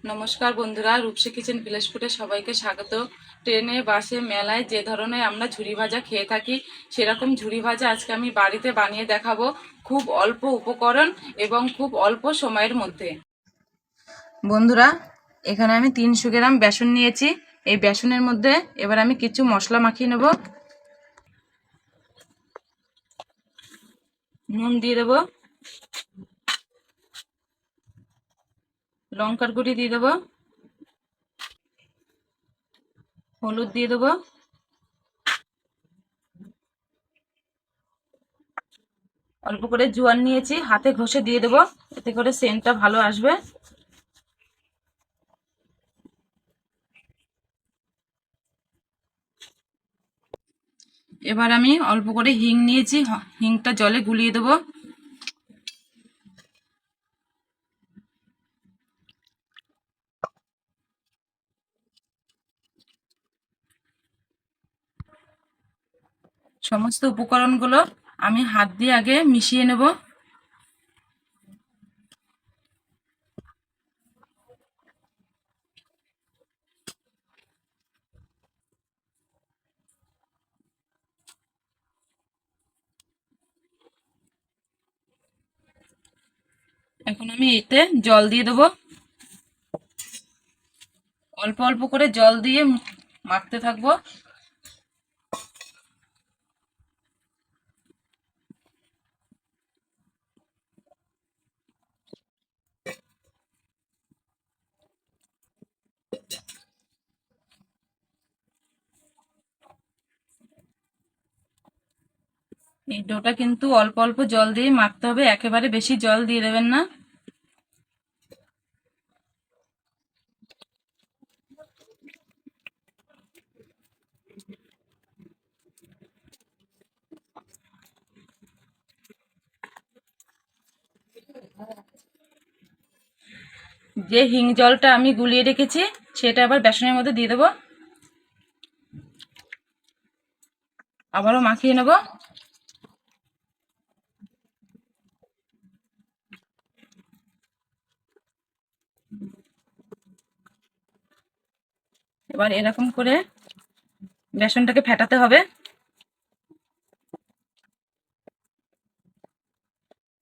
নমস্কার বন্ধুরা, রূপসী kitchen village ফুডে সবাইকে স্বাগত। ট্রেনে, বাসে, মেলায় যে ধরনের আমরা ঝুরি ভাজা খেয়ে থাকি সেরকম ঝুরি ভাজা আজকে আমি বাড়িতে বানিয়ে দেখাবো, খুব অল্প উপকরণ এবং খুব অল্প সময়ের মধ্যে। বন্ধুরা, এখানে আমি 300 গ্রাম বেসন নিয়েছি। এই বেসনের মধ্যে এবার আমি কিছু মশলা মাখিয়ে নেব। নুন দিয়ে দেবো, লঙ্কার গুঁড়ি দিয়ে দেবো, হলুদ দিয়ে দেবো, অল্প করে জোয়ান নিয়েছি, হাতে ঘষে দিয়ে দেবো, এতে করে সেন্টটা ভালো আসবে। এবার আমি অল্প করে হিং নিয়েছি, হিংটা জলে গুলিয়ে দেবো। সমস্ত উপকরণগুলো আমি হাত দিয়ে আগে মিশিয়ে নেব। এখন আমি এতে জল দিয়ে দেবো, অল্প অল্প করে জল দিয়ে মাখতে থাকবো। এই ডোটা কিন্তু অল্প অল্প জল দিয়ে মাখতে হবে, একেবারে বেশি জল দিয়ে দেবেন না। যে হিং জলটা আমি গুলিয়ে রেখেছি সেটা আবার বেসনের মধ্যে দিয়ে দেবো, আবারও মাখিয়ে নেব। এবার এরকম করে বেসনটাকে ফেটাতে হবে।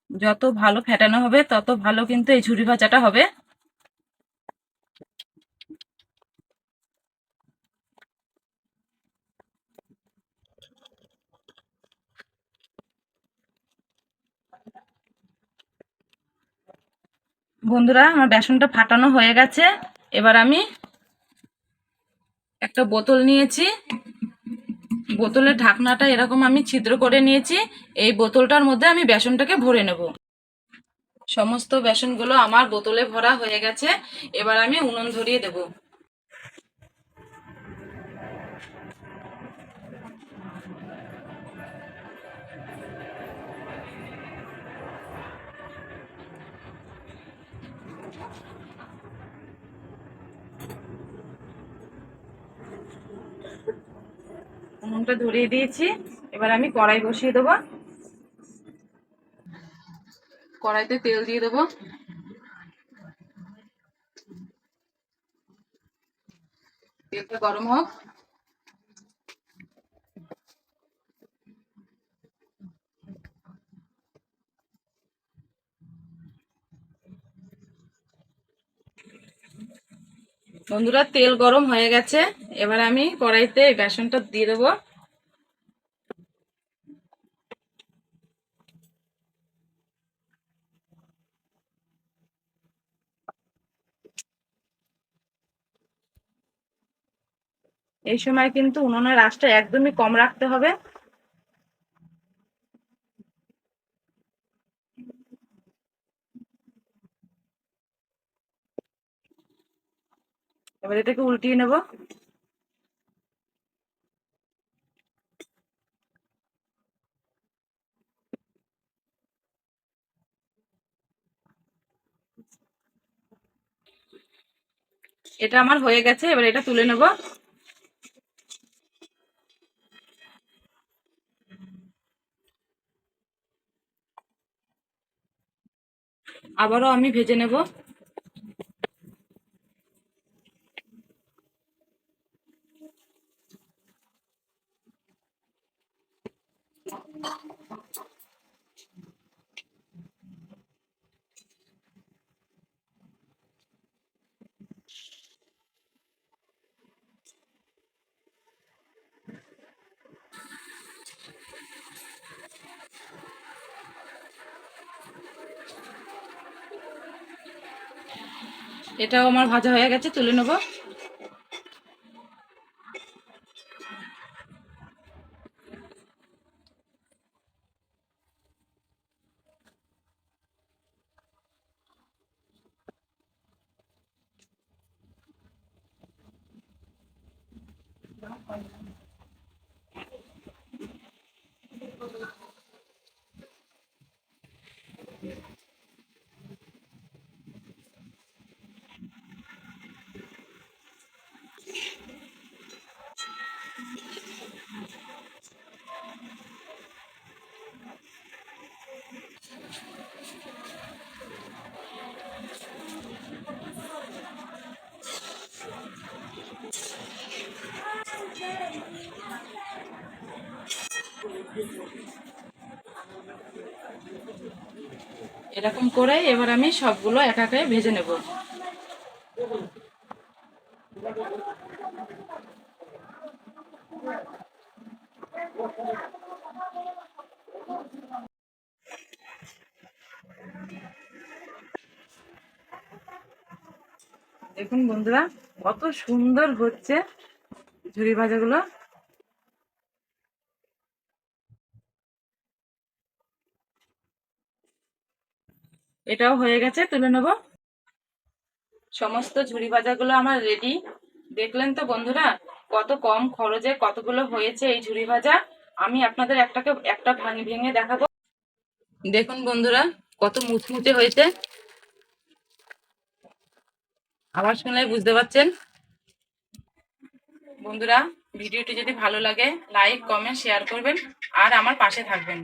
যত ভালো ফেটানো হবে তত ভালো কিন্তু এই ঝুরি ভাজাটা হবে। বন্ধুরা, আমার বেসনটা ফাটানো হয়ে গেছে। এবার আমি একটা বোতল নিয়েছি, বোতলের ঢাকনাটা এরকম আমি ছিদ্র করে নিয়েছি। এই বোতলটার মধ্যে আমি বেসনটাকে ভরে নেব। সমস্ত বেসনগুলো আমার বোতলে ভরা হয়ে গেছে। এবার আমি উনুন ধরিয়ে দেব। উনুনটা ধরিয়ে দিয়েছি। এবার আমি কড়াই বসিয়ে দেবো। কড়াইতে তেল দিয়ে দেবো। তেলটা গরম হোক। বন্ধুরা, তেল গরম হয়ে গেছে। এবার আমি কড়াইতে বেসনটা দিয়ে দেবো। এই সময় কিন্তু উনুনের আঁচটা একদমই কম রাখতে হবে। এবার এটাকে উল্টিয়ে নেব। এটা আমার হয়ে গেছে, এবার এটা তুলে নেব। আবারও আমি ভেজে নেব। এটাও আমার ভাজা হয়ে গেছে, তুলে নেব। এরকম করে এবার আমি সবগুলো একা একা ভেজে নেব। দেখুন বন্ধুরা, কত সুন্দর হচ্ছে ঝুরি ভাজাগুলো। এটাও হয়ে গেছে, তুলে নেব। সমস্ত ঝুরি ভাজাগুলো আমার রেডি। দেখলেন তো বন্ধুরা, কত কম খরচে কতগুলো হয়েছে এই ঝুরি ভাজা। আমি আপনাদের একটা ভেঙে দেখাবো। দেখুন বন্ধুরা, কত মুচমুচে হয়েছে, আবার শুনলে বুঝতে পারছেন। বন্ধুরা, ভিডিওটি যদি ভালো লাগে লাইক কমেন্ট শেয়ার করবেন আর আমার পাশে থাকবেন।